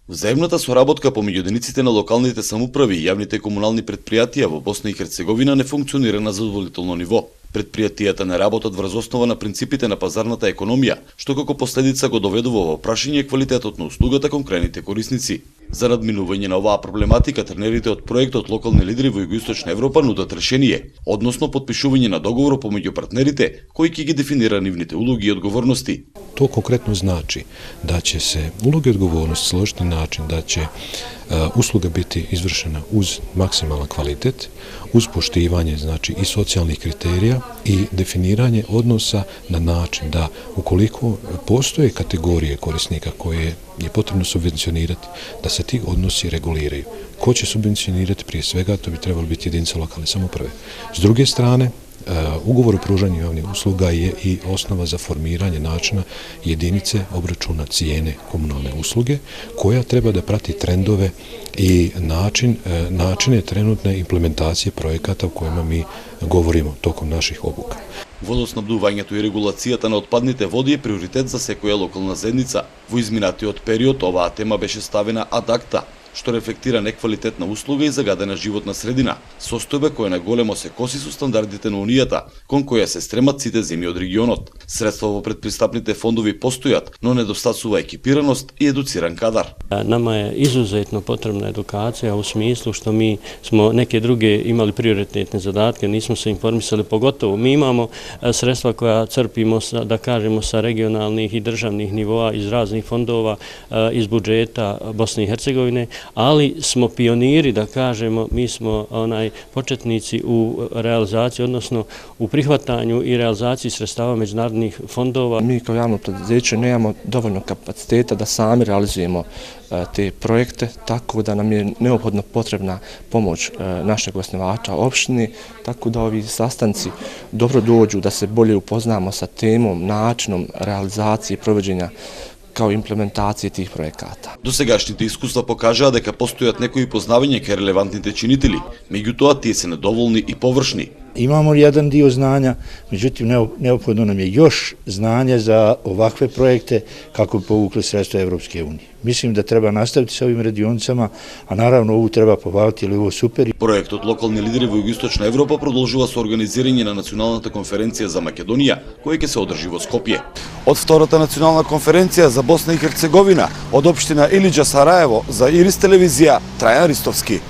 Взаемната соработка помеѓу единиците на локалните самоуправи и јавните комунални предпријатија во Босна и Херцеговина не функционира на задоволително ниво. Предпријатијата не работат врз основа на принципите на пазарната економија, што како последица го доведува во прашање квалитетот на услугата кон крајните корисници. За надминување на оваа проблематика, тренерите од проектот Локални лидери во Југоисточна Европа нудат решение, односно подпишување на договор помеѓу партнерите кои ќе ги дефинира нивните улоги и одговорности. To konkretno znači da će se uloge i odgovornost složiti na način da će usluga biti izvršena uz maksimalan kvalitet, uz poštivanje znači i socijalnih kriterija i definiranje odnosa na način da ukoliko postoje kategorije korisnika koje je potrebno subvencionirati, da se ti odnosi reguliraju. Ko će subvencionirati prije svega, to bi trebalo biti jedinice lokalne samouprave. S druge strane, ugovor o pružanju javnih usluga je i osnova za formiranje načina jedinice obračuna cijene komunalne usluge koja treba da prati trendove i načine trenutne implementacije projekata o kojima mi govorimo tokom naših obuka. Водоснабдувањето и регулацијата на отпадните води е приоритет за секоја локална заедница. Во изминатиот период оваа тема беше ставена ад акта, што рефлектира неквалитетна услуга и загадена животна средина, состојба која наголемо се коси со стандардите на Унијата, кон која се стремат сите земји од регионот. Средства во предпристапните фондови постојат, но недостасува екипираност и едуциран кадар. Nama je izuzetno potrebna edukacija u smislu što mi smo neke druge imali prioritetne zadatke, nismo se informisali, pogotovo mi imamo sredstva koja crpimo, da kažemo, sa regionalnih i državnih nivoa iz raznih fondova, iz budžeta Bosne i Hercegovine, ali smo pioniri, da kažemo, mi smo početnici u realizaciji, odnosno u prihvatanju i realizaciji sredstava međunarodnih fondova. Mi kao javno preduzeće nemamo dovoljno kapaciteta da sami realizujemo te projekte, tako da nam je neophodno potrebna pomoć našeg osnivača opštine, tako da ovi sastanci dobro dođu, da se bolje upoznamo sa temom, načinom realizacije i provođenja kao implementacije tih projekata. Досегашните искуства покажаа дека постојат некои познавања кај релевантните чинители, меѓутоа тие се недоволни и површни. Imamo jedan dio znanja, međutim neophodno nam je još znanja za ovakve projekte kako bi povukli sredstva Evropske unije. Mislim da treba nastaviti sa ovim radionicama, a naravno ovu treba pohvaliti, jer je ovo super. Проектот Локални лидери во Југоисточна Европа продолжува со организирање на Националната конференција за Македонија, која ќе се одржи во Скопје. Од втората национална конференција за Босна и Херцеговина, од општина Илиџа Сараево за Ирис телевизија, Трајан Ристовски.